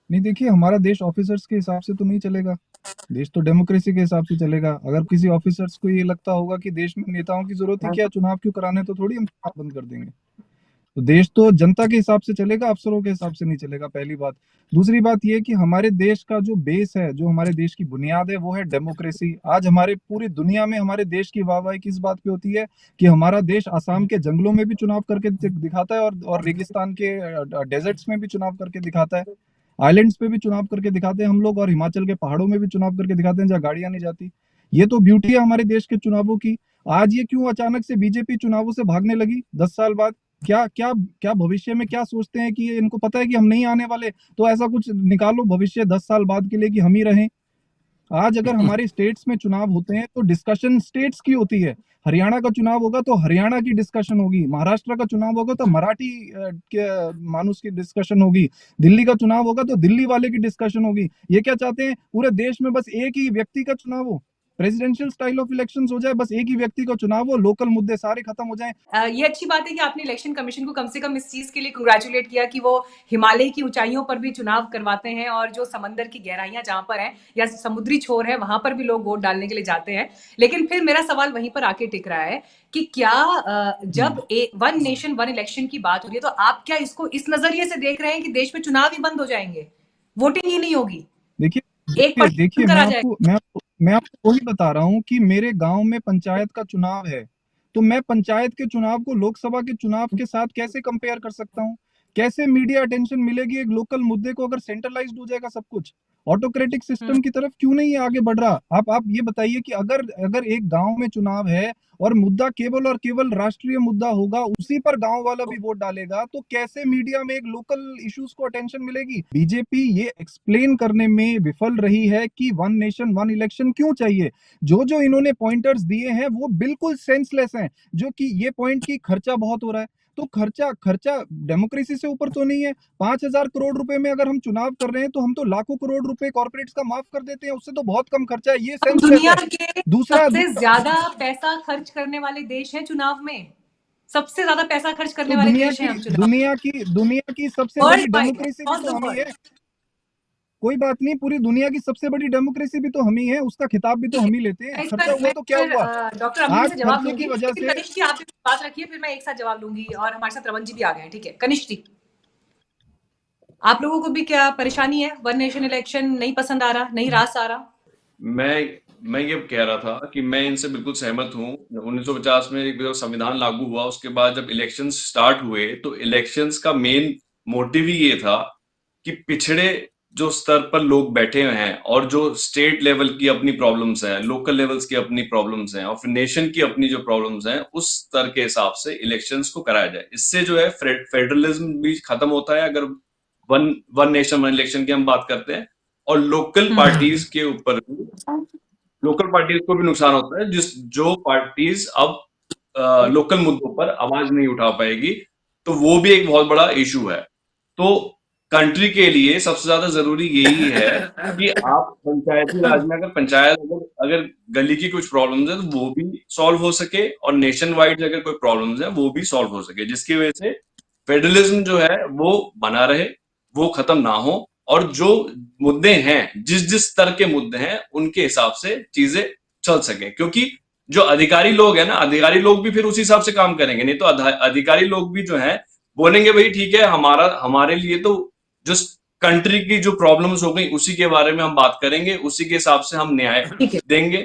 नहीं, देखिए, हमारा देश ऑफिसर्स के हिसाब से तो नहीं चलेगा। देश तो डेमोक्रेसी के हिसाब से चलेगा। अगर किसी ऑफिसर्स को ये लगता होगा कि देश में नेताओं की जरूरत ही क्या है, चुनाव क्यों कराने, तो थोड़ी हम चुनाव बंद कर देंगे। तो देश तो जनता के हिसाब से चलेगा, अफसरों के हिसाब से नहीं चलेगा, पहली बात। दूसरी बात ये कि हमारे देश का जो बेस है, जो हमारे देश की बुनियाद है, वो है डेमोक्रेसी। आज हमारे पूरी दुनिया में हमारे देश की वाहवाही किस बात पे होती है कि हमारा देश असम के जंगलों में भी चुनाव करके दिखाता है, और रेगिस्तान के डेजर्ट्स में भी चुनाव करके दिखाता है। आइलैंड्स पे भी चुनाव करके दिखाते हैं हम लोग, और हिमाचल के पहाड़ों में भी चुनाव करके दिखाते हैं जहाँ गाड़ियां नहीं जाती। ये तो ब्यूटी है हमारे देश के चुनावों की। आज ये क्यों अचानक से बीजेपी चुनावों से भागने लगी 10 साल बाद? क्या क्या क्या भविष्य में क्या सोचते हैं कि इनको पता है कि हम नहीं आने वाले, तो ऐसा कुछ निकालो भविष्य 10 साल बाद के लिए कि हम ही रहें। आज अगर हमारे स्टेट्स में चुनाव होते हैं तो डिस्कशन स्टेट्स की होती है। हरियाणा का चुनाव होगा तो हरियाणा की डिस्कशन होगी, महाराष्ट्र का चुनाव होगा तो मराठी के मानुस की डिस्कशन होगी, दिल्ली का चुनाव होगा तो दिल्ली वाले की डिस्कशन होगी। ये क्या चाहते हैं, पूरे देश में बस एक ही व्यक्ति का चुनाव हो, प्रेसिडेंशियल स्टाइल ऑफ इलेक्शंस हो जाए, बस एक ही व्यक्ति का चुनाव हो, लोकल मुद्दे सारे खत्म हो जाएं। ये अच्छी बात है कि आपने इलेक्शन कमीशन को कम से कम इस चीज के लिए कंग्रेचुलेट किया कि वो हिमालय की ऊंचाइयों पर भी चुनाव करवाते हैं, और जो समंदर की गहराइयां जहां पर हैं या समुद्री छोर है वहां पर भी लोग वोट डालने के लिए जाते हैं। लेकिन फिर मेरा सवाल वहीं पर आके टिक रहा है कि क्या जब वन नेशन वन इलेक्शन की बात हो रही है, तो आप क्या इसको इस नजरिए से देख रहे हैं कि देश में चुनाव ही बंद हो जाएंगे, वोटिंग ही नहीं होगी, देखिए एक देखिए देखिए, पर्सन मैं करा आपको जाएगा? मैं आपको मैं आपको वही बता रहा हूँ कि मेरे गांव में पंचायत का चुनाव है, तो मैं पंचायत के चुनाव को लोकसभा के चुनाव के साथ कैसे कंपेयर कर सकता हूँ? कैसे मीडिया अटेंशन मिलेगी एक लोकल मुद्दे को, अगर सेंट्रलाइज्ड हो जाएगा सब कुछ? ऑटोक्रेटिक सिस्टम की तरफ क्यों नहीं ये आगे बढ़ रहा? आप ये बताइए कि अगर अगर एक गांव में चुनाव है और मुद्दा केवल और केवल राष्ट्रीय मुद्दा होगा, उसी पर गांव वाला भी वोट डालेगा, तो कैसे मीडिया में एक लोकल इश्यूज को अटेंशन मिलेगी? बीजेपी ये एक्सप्लेन करने में विफल रही है कि वन नेशन वन इलेक्शन क्यों चाहिए। जो जो इन्होंने पॉइंटर्स दिए हैं वो बिल्कुल सेंसलेस हैं। जो कि ये पॉइंट की खर्चा बहुत हो रहा है, तो खर्चा खर्चा डेमोक्रेसी से ऊपर तो नहीं है? 5,000 करोड़ रुपए में अगर हम चुनाव कर रहे हैं तो हम तो लाखों करोड़ रुपए कॉर्पोरेट्स का माफ कर देते हैं, उससे तो बहुत कम खर्चा है, ये हम सेंसलेस दुनिया है। के दूसरा सबसे दूसरा ज्यादा पैसा खर्च करने वाले देश हैं चुनाव में, सबसे ज्यादा पैसा खर्च तो करने वाले देश हैं हम चुनाव दुनिया की सबसे बड़ी वर्ल्ड वाइड डेमोक्रेसी भी अक्रॉस तो द हम ही है। वर्ल्ड। कोई बात नहीं, पूरी दुनिया की सबसे बड़ी डेमोक्रेसी भी तो हम ही है, उसका खिताब भी तो ठीक है, हम ही लेते हैं। मैं इस खर्चा पर हुआ तो क्या हुआ? डॉक्टर अमीन आज से जवाब खर्चे की लूंगी, वजह लेकिन से कनिष्क जी आप भी बात रखिए, फिर मैं एक साथ जवाब लूंगी, और हमारे साथ रवन जी भी आ गए हैं। ठीक है कनिष्क जी, आप लोगों को भी क्या परेशानी है, वन नेशन इलेक्शन नहीं पसंद आ रहा, नहीं रास आ रहा? मैं ये कह रहा था कि मैं इनसे बिल्कुल सहमत हूँ। जब 1950 में जब संविधान लागू हुआ, उसके बाद जब इलेक्शंस स्टार्ट हुए, तो इलेक्शंस का मेन मोटिव ही ये था कि पिछड़े जो स्तर पर लोग बैठे हुए हैं और जो स्टेट लेवल की अपनी प्रॉब्लम्स हैं, लोकल लेवल्स की अपनी प्रॉब्लम्स हैं और फिर नेशन की अपनी जो प्रॉब्लम्स हैं, उस स्तर के हिसाब से इलेक्शंस को कराया जाए। इससे जो है फेडरलिज्म भी खत्म होता है, अगर one one nation one election की हम बात करते हैं। और लोकल पार्टीज को भी नुकसान होता है, जो पार्टीज अब लोकल मुद्दों पर आवाज नहीं उठा पाएगी, तो वो भी एक बहुत बड़ा इशू है। तो कंट्री के लिए सबसे ज्यादा जरूरी यही है कि आप पंचायती राज में अगर गली की कुछ प्रॉब्लम्स है तो वो भी सॉल्व हो सके, और नेशन वाइड अगर कोई प्रॉब्लम्स है वो भी सॉल्व हो सके, जिसकी वजह से फेडरलिज्म जो है वो बना रहे, वो खत्म ना हो। और जो मुद्दे हैं, जिस जिस स्तर के मुद्दे हैं, उनके हिसाब से चीजें चल सके। क्योंकि जो अधिकारी लोग हैं ना, अधिकारी लोग भी फिर उसी हिसाब से काम करेंगे। नहीं तो अधिकारी लोग भी जो है बोलेंगे भाई ठीक है, हमारे लिए तो जो कंट्री की जो प्रॉब्लम्स हो गई उसी के बारे में हम बात करेंगे, उसी के हिसाब से हम न्याय ठीक है। देंगे।